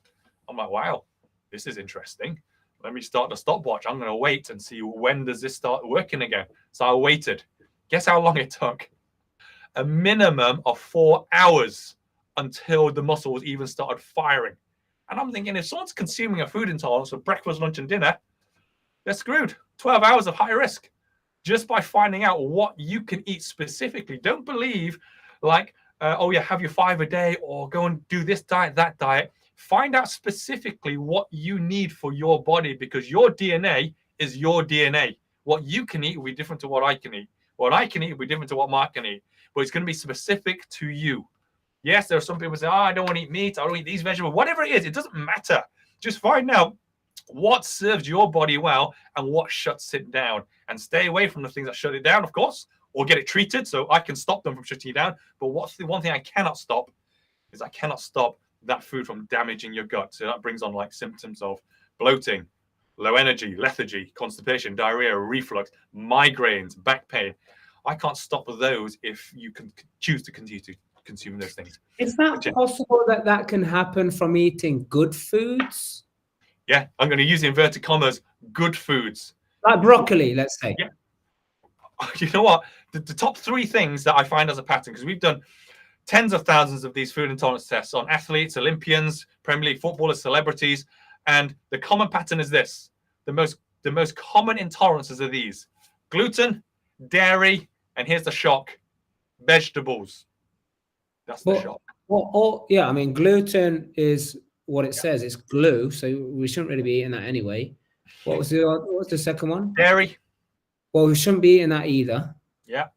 I'm like, wow, this is interesting. Let me start the stopwatch. I'm going to wait and see when does this start working again. So I waited. Guess how long it took? A minimum of 4 hours until the muscles even started firing. And I'm thinking, if someone's consuming a food intolerance for breakfast, lunch, and dinner, they're screwed. 12 hours of high risk. Just by finding out what you can eat specifically. Don't believe like, oh yeah, have your 5 a day or go and do this diet, that diet. Find out specifically what you need for your body, because your DNA is your DNA. What you can eat will be different to what I can eat. What I can eat will be different to what Mark can eat. But it's going to be specific to you. Yes, there are some people say, oh, I don't want to eat meat. I don't eat these vegetables. Whatever it is, it doesn't matter. Just find out what serves your body well and what shuts it down. And stay away from the things that shut it down, of course, or get it treated so I can stop them from shutting it down. But what's the one thing I cannot stop is I cannot stop that food from damaging your gut. So that brings on like symptoms of bloating, low energy, lethargy, constipation, diarrhea, reflux, migraines, back pain. I can't stop those if you can choose to continue to consume those things. Is that possible that that can happen from eating good foods? Yeah, I'm going to use inverted commas, good foods. Like broccoli, let's say. Yeah. You know what? The top 3 things that I find as a pattern, because we've done tens of thousands of these food intolerance tests on athletes, Olympians, Premier League footballers, celebrities, and the common pattern is this. The most common intolerances are these: gluten, dairy, and here's the shock, vegetables. That's the shock. Well, yeah, I mean, gluten is what it says. It's glue, so we shouldn't really be eating that anyway. What was the second one? Dairy. Well, we shouldn't be eating that either. Yeah.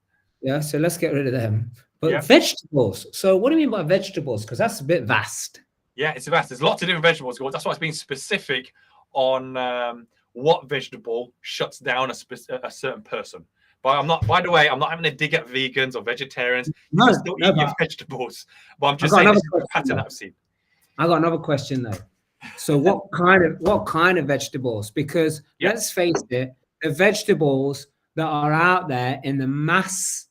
Yeah, so let's get rid of them. But yeah. Vegetables. So what do you mean by vegetables? Because that's a bit vast. Yeah, it's vast. There's lots of different vegetables. That's why it's being specific on what vegetable shuts down a certain person. But I'm not. By the way, I'm not having to dig at vegans or vegetarians. You can still eat your vegetables. But I'm just saying this is the pattern I've seen. I got another question though. So what kind of vegetables? Because let's face it, the vegetables that are out there in the mass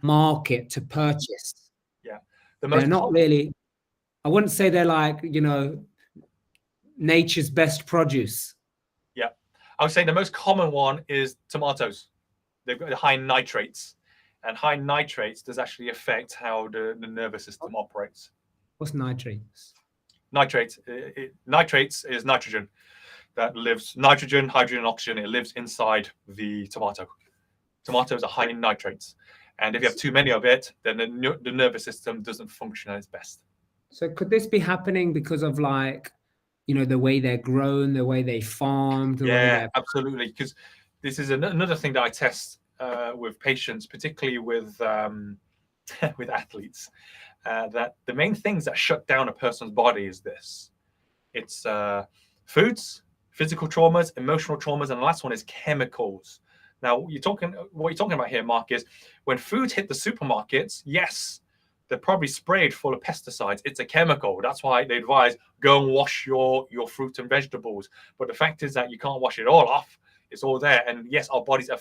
market to purchase. Yeah, they're not really. I wouldn't say they're like, you know, nature's best produce. Yeah, I would say the most common one is tomatoes. They've got high nitrates, and high nitrates does actually affect how the nervous system operates. What's nitrates? Nitrates is nitrogen that lives, nitrogen, hydrogen, and oxygen. It lives inside the tomato. Tomatoes are high in nitrates, and if you have too many of it, then the nervous system doesn't function at its best. So could this be happening because of, like, you know, the way they're grown, the way they farmed? Yeah, absolutely. Because this is another thing that I test with patients, particularly with athletes, that the main things that shut down a person's body is this. It's foods, physical traumas, emotional traumas, and the last one is chemicals. Now, what you're talking about here, Mark, is when foods hit the supermarkets, yes, they're probably sprayed full of pesticides. It's a chemical. That's why they advise go and wash your fruit and vegetables. But the fact is that you can't wash it all off. It's all there. And yes, our bodies are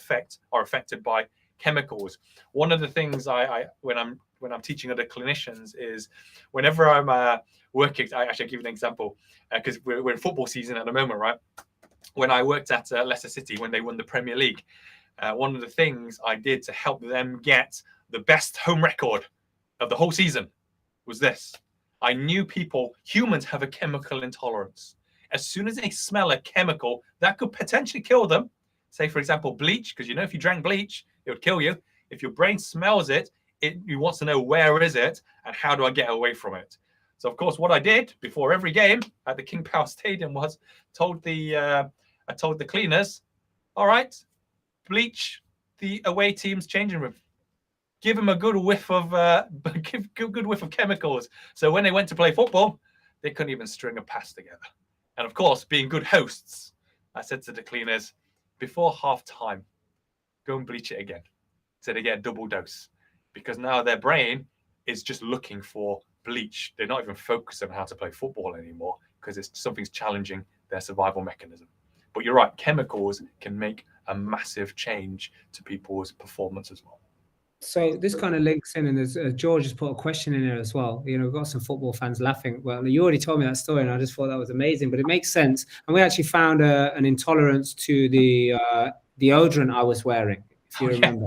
affected by chemicals. One of the things when I'm teaching other clinicians is whenever I'm working, I'll give you an example because we're in football season at the moment, right? When I worked at Leicester City when they won the Premier League, one of the things I did to help them get the best home record of the whole season was this. I knew humans have a chemical intolerance. As soon as they smell a chemical that could potentially kill them, say, for example, bleach, because you know if you drank bleach, it would kill you. If your brain smells it, it wants to know where is it and how do I get away from it. So, of course, what I did before every game at the King Power Stadium was I told the cleaners, all right, bleach the away team's changing room. Give them a good whiff of good whiff of chemicals. So when they went to play football, they couldn't even string a pass together. And of course, being good hosts, I said to the cleaners, before half time, go and bleach it again. So they get a double dose. Because now their brain is just looking for bleach. They're not even focused on how to play football anymore because something's challenging their survival mechanism. But you're right, chemicals can make a massive change to people's performance as well. So this kind of links in, and there's George has put a question in there as well. You know, we've got some football fans laughing. Well, you already told me that story, and I just thought that was amazing. But it makes sense. And we actually found an intolerance to the deodorant I was wearing, if you remember.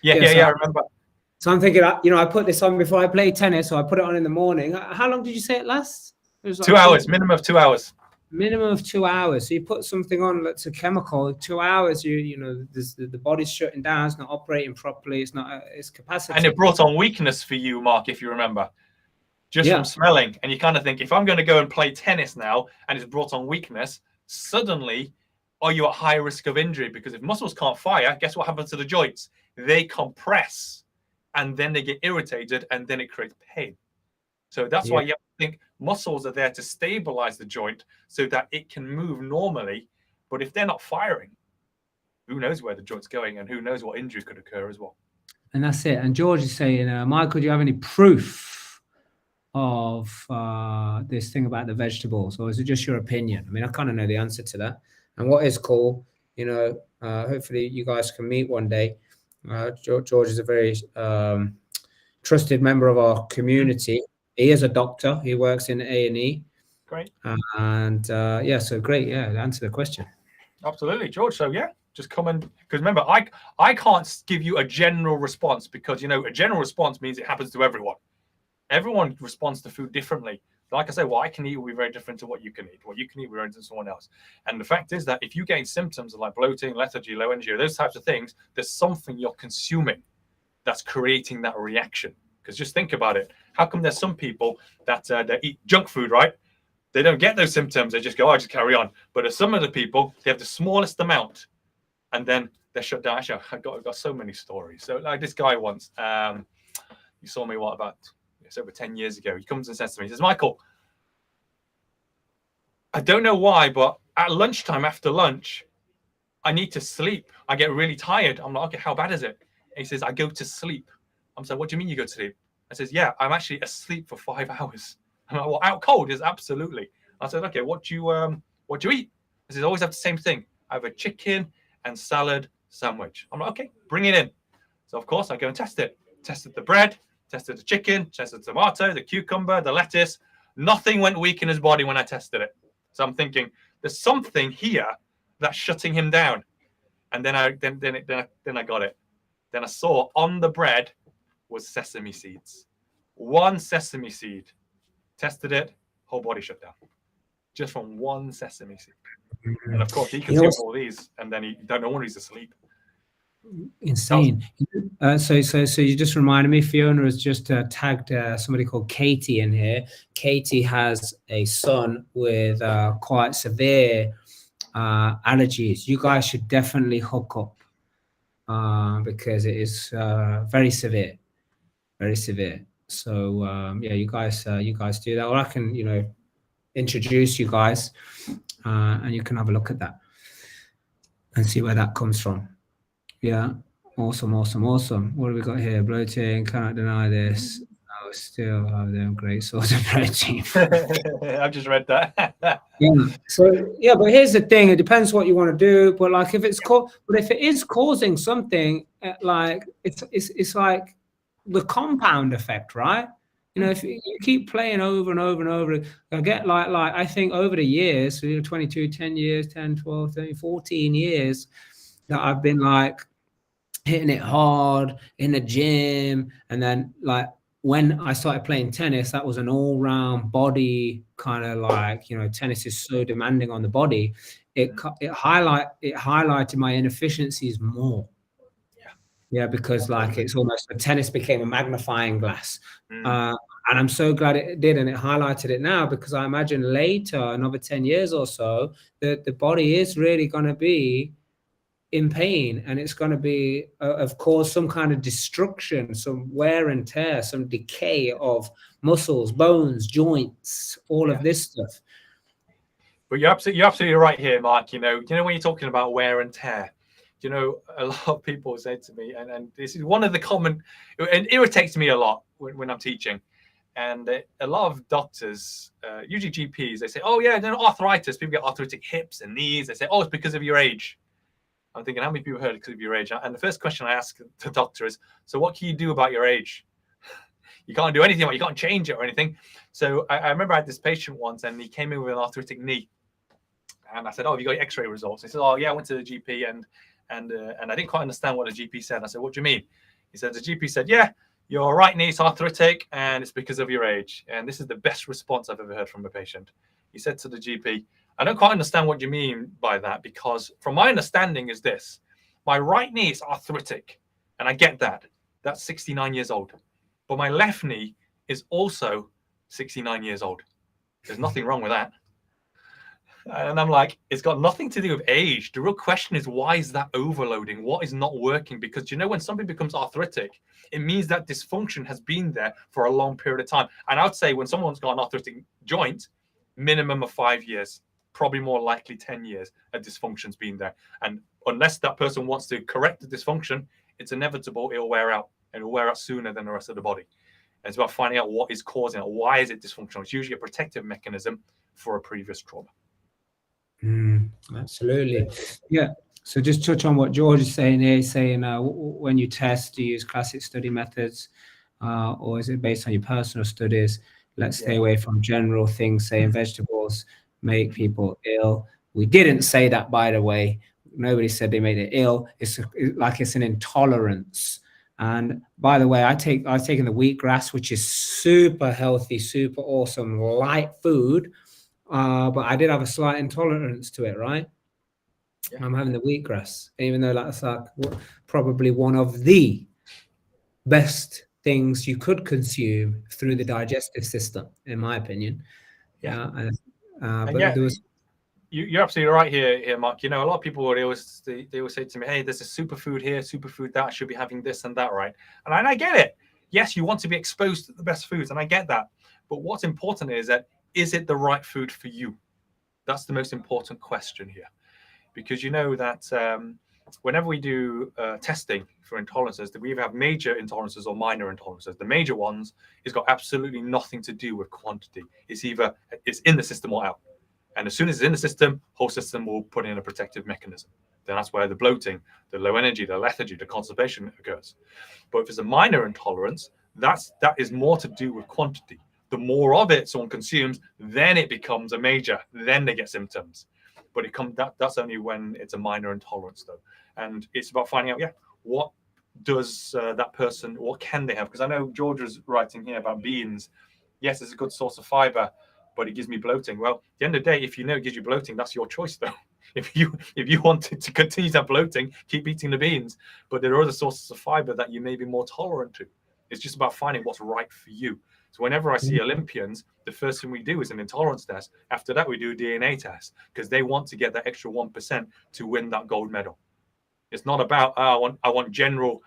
Yeah, I remember. So I'm thinking, you know, I put this on before I play tennis, so I put it on in the morning. How long did you say it lasts? It was like 2 hours, minimum of 2 hours. Minimum of 2 hours. So you put something on that's a chemical. 2 hours, you know, the body's shutting down. It's not operating properly. It's not its capacity. And it brought on weakness for you, Mark, if you remember, just from smelling. And you kind of think, if I'm going to go and play tennis now, and it's brought on weakness, suddenly, are you at high risk of injury? Because if muscles can't fire, guess what happens to the joints? They compress, and then they get irritated, and then it creates pain. So that's why you have to think muscles are there to stabilize the joint so that it can move normally. But if they're not firing, who knows where the joint's going and who knows what injury could occur as well. And that's it. And George is saying, Michael, do you have any proof of this thing about the vegetables, or is it just your opinion? I mean, I kind of know the answer to that. And what is cool, hopefully you guys can meet one day. George is a very trusted member of our community. He is a doctor. He works in A&E. Great. And yeah, so great. Yeah, answer the question. Absolutely, George. So yeah, just come and, because remember, I can't give you a general response, because a general response means it happens to everyone. Everyone responds to food differently. Like I say, what I can eat will be very different to what you can eat. What you can eat will be very different to someone else. And the fact is that if you gain symptoms like bloating, lethargy, low energy, those types of things, there's something you're consuming that's creating that reaction. Because just think about it. How come there's some people that they eat junk food, right? They don't get those symptoms. They just go, I just carry on. But there's some of the people, they have the smallest amount, and then they're shut down. Actually, I've got so many stories. So like this guy once, you saw me, it's over 10 years ago. He comes and says to me, he says, Michael, I don't know why, but at lunchtime, after lunch, I need to sleep. I get really tired. I'm like, okay, how bad is it? And he says, I go to sleep. I'm saying, what do you mean you go to sleep? I says, yeah, I'm actually asleep for 5 hours. I'm like, well, out cold is absolutely. I said, okay, what do you eat? He says, I always have the same thing. I have a chicken and salad sandwich. I'm like, okay, bring it in. So of course I go and test it. Tested the bread, tested the chicken, tested the tomato, the cucumber, the lettuce. Nothing went weak in his body when I tested it. So I'm thinking, there's something here that's shutting him down. And then I got it. Then I saw on the bread was sesame seeds. One sesame seed. Tested it, whole body shut down. Just from one sesame seed. And of course, he consumes all these, and then he don't know when he's asleep. Insane. So you just reminded me, Fiona has just tagged somebody called Katie in here. Katie has a son with quite severe allergies. You guys should definitely hook up because it is very severe, very severe. So yeah, you guys do that, or I can introduce you guys and you can have a look at that and see where that comes from. Yeah, awesome. What have we got here? Bloating, cannot deny this. Oh, still have them great source of protein. I've just read that. Yeah. So yeah, but here's the thing: it depends what you want to do. But like, if it is causing something, like it's like the compound effect, right? If you keep playing over and over and over, I get like I think over the years, 22, 10 years, 10, 12, 13, 14 years, that I've been like hitting it hard in the gym. And then like when I started playing tennis, that was an all-round body kind of like, tennis is so demanding on the body. It highlighted my inefficiencies more. Yeah, because like it's almost tennis became a magnifying glass. And I'm so glad it did, and it highlighted it now, because I imagine later, another 10 years or so, that the body is really going to be in pain, and it's going to be, of course, some kind of destruction, some wear and tear, some decay of muscles, bones, joints, all of this stuff. But you're absolutely right here, Mark. When you're talking about wear and tear, a lot of people say to me, and this is one of the common, and it irritates me a lot when I'm teaching. And a lot of doctors, usually GPs, they say, oh yeah, arthritis. People get arthritic hips and knees. They say, oh, it's because of your age. I'm thinking, how many people heard it because of your age? And the first question I ask the doctor is, so what can you do about your age? You can't do anything. You can't change it or anything. So I remember I had this patient once, and he came in with an arthritic knee. And I said, oh, have you got your x-ray results? He said, oh yeah, I went to the GP and I didn't quite understand what the GP said. I said, what do you mean? He said, the GP said, yeah, your right knee is arthritic and it's because of your age. And this is the best response I've ever heard from a patient. He said to the GP, I don't quite understand what you mean by that, because from my understanding is this: my right knee is arthritic, and I get that. That's 69 years old. But my left knee is also 69 years old. There's nothing wrong with that. And I'm like, it's got nothing to do with age. The real question is, why is that overloading? What is not working? Because when something becomes arthritic, it means that dysfunction has been there for a long period of time. And I would say when someone's got an arthritic joint, minimum of 5 years, probably more likely 10 years, a dysfunction's been there. And unless that person wants to correct the dysfunction, it's inevitable it'll wear out, and it'll wear out sooner than the rest of the body. It's about finding out what is causing it. Why is it dysfunctional? It's usually a protective mechanism for a previous trauma. Absolutely. Yeah. So just touch on what George is saying here. He's saying when you test, do you use classic study methods, or is it based on your personal studies? Let's stay away from general things, saying vegetables make people ill. We didn't say that, by the way. Nobody said they made it ill. It's like it's an intolerance. And by the way, I've taken the wheatgrass, which is super healthy, super awesome, light food. But I did have a slight intolerance to it, right? Yeah. I'm having the wheatgrass, even though that's like probably one of the best things you could consume through the digestive system, in my opinion. Yeah. But yeah, there was. You're absolutely right here, Mark. You know, a lot of people they always say to me, "Hey, there's a superfood here, superfood that. I should be having this and that, right?" And I get it. Yes, you want to be exposed to the best foods, and I get that. But what's important is that is it the right food for you? That's the most important question here, because you know that whenever we do testing for intolerances, that we either have major intolerances or minor intolerances. The major ones has got absolutely nothing to do with quantity. It's either it's in the system or out. And as soon as it's in the system, whole system will put in a protective mechanism. Then that's where the bloating, the low energy, the lethargy, the constipation occurs. But if it's a minor intolerance, that is more to do with quantity. The more of it someone consumes, then it becomes a major. Then they get symptoms. But that's only when it's a minor intolerance, though. And it's about finding out, what does that person, what can they have? Because I know George was writing here about beans. Yes, it's a good source of fiber, but it gives me bloating. Well, at the end of the day, if you know it gives you bloating, that's your choice, though. If you wanted to continue to have bloating, keep eating the beans. But there are other sources of fiber that you may be more tolerant to. It's just about finding what's right for you. So whenever I see Olympians, the first thing we do is an intolerance test. After that, we do a DNA test because they want to get that extra 1% to win that gold medal. It's not about I want general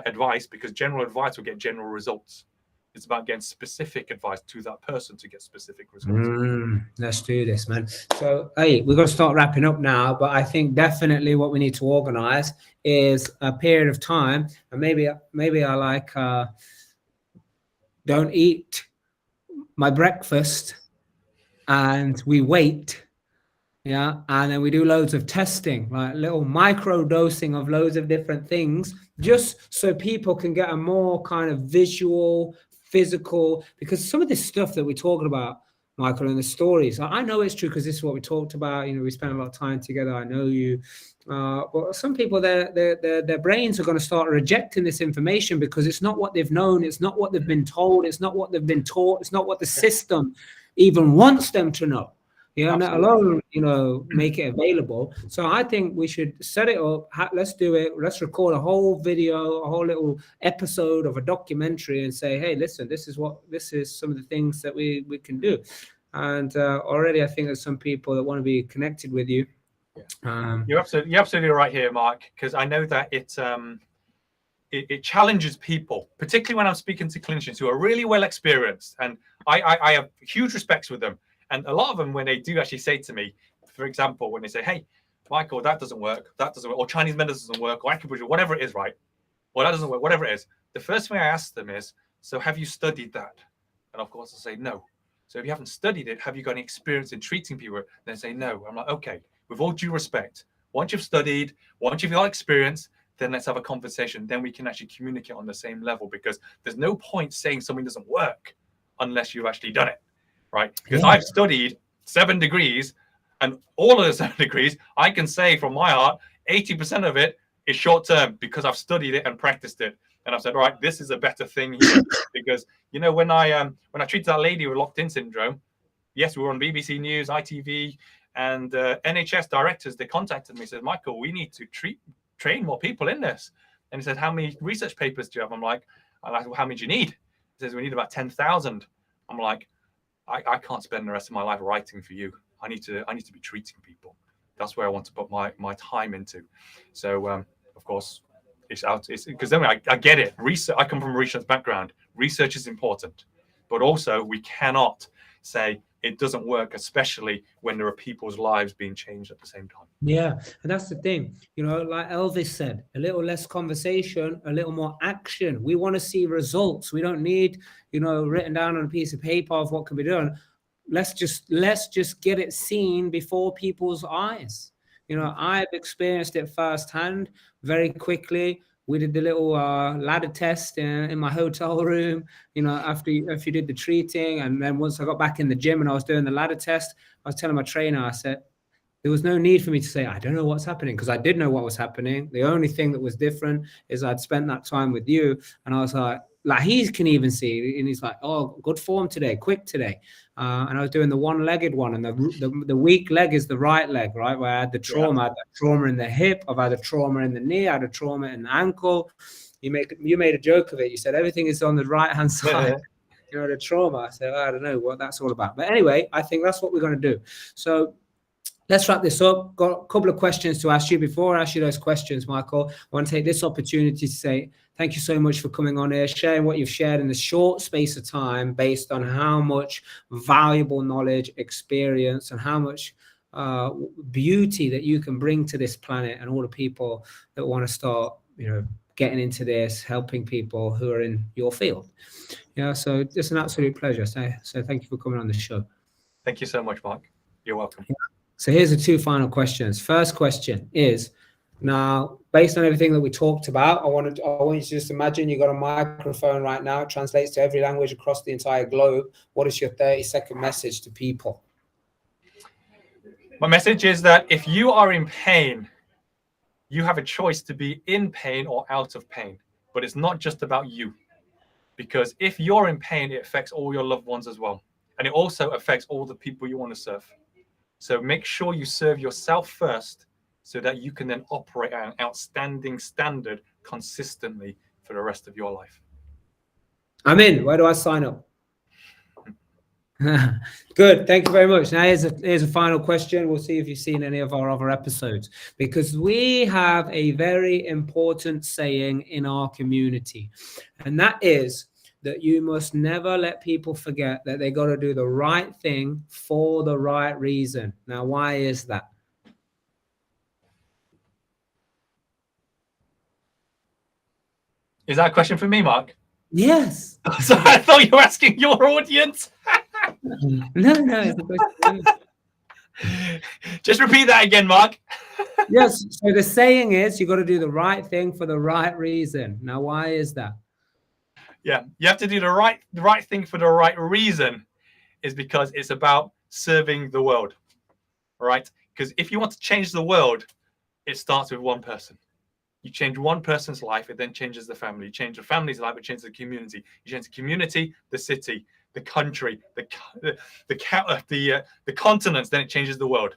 advice, because general advice will get general results. It's about getting specific advice to that person to get specific results. Let's do this, man. So, hey, we're going to start wrapping up now, but I think definitely what we need to organize is a period of time, and maybe I like don't eat my breakfast and we wait. Yeah. And then we do loads of testing, like little micro dosing of loads of different things, just so people can get a more kind of visual, physical, because some of this stuff that we're talking about, Michael, in the stories, I know it's true because this is what we talked about. You know, we spent a lot of time together. I know you. But some people, their brains are going to start rejecting this information because it's not what they've known. It's not what they've been told. It's not what they've been taught. It's not what the system even wants them to know. Yeah, let alone, make it available. So I think we should set it up. Let's do it. Let's record a whole video, a whole little episode of a documentary and say, hey, listen, this is some of the things that we can do. And already I think there's some people that want to be connected with you. You're absolutely right here, Mark, because I know that it challenges people, particularly when I'm speaking to clinicians who are really well experienced. And I have huge respects with them. And a lot of them, when they do actually say to me, for example, when they say, hey, Michael, that doesn't work, or Chinese medicine doesn't work, or acupuncture, whatever it is, right? Well, that doesn't work, whatever it is. The first thing I ask them is, so have you studied that? And of course, they'll say no. So if you haven't studied it, have you got any experience in treating people? Then say no. I'm like, okay, with all due respect, once you've studied, once you've got experience, then let's have a conversation. Then we can actually communicate on the same level, because there's no point saying something doesn't work unless you've actually done it. Right? Because I've studied 7 degrees, and all of the 7 degrees, I can say from my heart, 80% of it is short term because I've studied it and practiced it. And I've said, all right, this is a better thing here. Because, when I treated that lady with locked-in syndrome, yes, we were on BBC News, ITV, and NHS directors, they contacted me and said, Michael, we need to train more people in this. And he said, how many research papers do you have? I'm like, well, how many do you need? He says, we need about 10,000. I'm like, I can't spend the rest of my life writing for you. I need to be treating people. That's where I want to put my time into. So of course, it's because then I get it. Research. I come from a research background. Research is important, but also we cannot say it doesn't work, especially when there are people's lives being changed at the same time. Yeah, and that's the thing, you know, like Elvis said, a little less conversation, a little more action. We want to see results. We don't need, you know, written down on a piece of paper of what can be done. Let's just get it seen before people's eyes. You know, I've experienced it firsthand very quickly. We did the little ladder test in my hotel room, you know, after you did the treating. And then once I got back in the gym and I was doing the ladder test, I was telling my trainer, I said, there was no need for me to say, I don't know what's happening, because I did know what was happening. The only thing that was different is I'd spent that time with you. And I was like he can even see, and he's like, oh, good form today, quick today. And I was doing the one-legged one, and the weak leg is the right leg, right? Where I had the trauma. I had the trauma in the hip, I've had a trauma in the knee, I had a trauma in the ankle. You made a joke of it. You said everything is on the right-hand side. You know, the trauma. I said, I don't know what that's all about. But anyway, I think that's what we're going to do. So let's wrap this up. Got a couple of questions to ask you. Before I ask you those questions, Michael, I want to take this opportunity to say thank you so much for coming on here, sharing what you've shared in a short space of time, based on how much valuable knowledge, experience, and how much beauty that you can bring to this planet, and all the people that want to start, you know, getting into this, helping people who are in your field. Yeah, so it's an absolute pleasure. So thank you for coming on the show. Thank you so much, Mark. You're welcome. Yeah. So here's the two final questions. First question is, now, based on everything that we talked about, I want you to just imagine you got a microphone right now. It translates to every language across the entire globe. What is your 30-second message to people? My message is that if you are in pain, you have a choice to be in pain or out of pain. But it's not just about you. Because if you're in pain, it affects all your loved ones as well. And it also affects all the people you want to serve. So make sure you serve yourself first, so that you can then operate at an outstanding standard consistently for the rest of your life. I'm in. Where do I sign up? Good. Thank you very much. Now here's a final question. We'll see if you've seen any of our other episodes, because we have a very important saying in our community, and that is that you must never let people forget that they got to do the right thing for the right reason. Now, why is that? Is that a question for me, Mark? Yes. So I thought you were asking your audience. No, it's a question. Just repeat that again, Mark. Yes. So the saying is, you got to do the right thing for the right reason. Now, why is that? Yeah, you have to do the right thing for the right reason, is because it's about serving the world, right? Because if you want to change the world, it starts with one person. You change one person's life, it then changes the family. You change the family's life, it changes the community. You change the community, the city, the country, the continents, then it changes the world.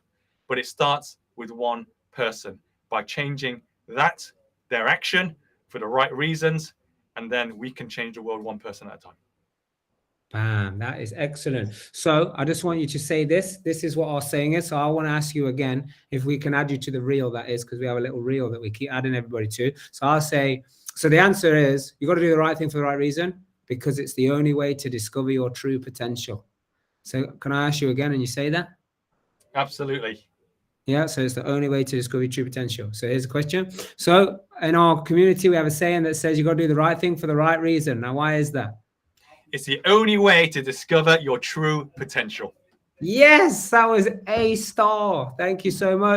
But it starts with one person, by changing their action for the right reasons, and then we can change the world one person at a time. Bam, that is excellent. So I just want you to say this. This is what our saying is. So I want to ask you again if we can add you to the reel, that is, because we have a little reel that we keep adding everybody to. So I'll say, so the answer is, you got to do the right thing for the right reason, because it's the only way to discover your true potential. So can I ask you again, and you say that? Absolutely. Yeah, so it's the only way to discover your true potential. So here's a question. So in our community, we have a saying that says you got to do the right thing for the right reason. Now, why is that? It's the only way to discover your true potential. Yes, that was A star. Thank you so much.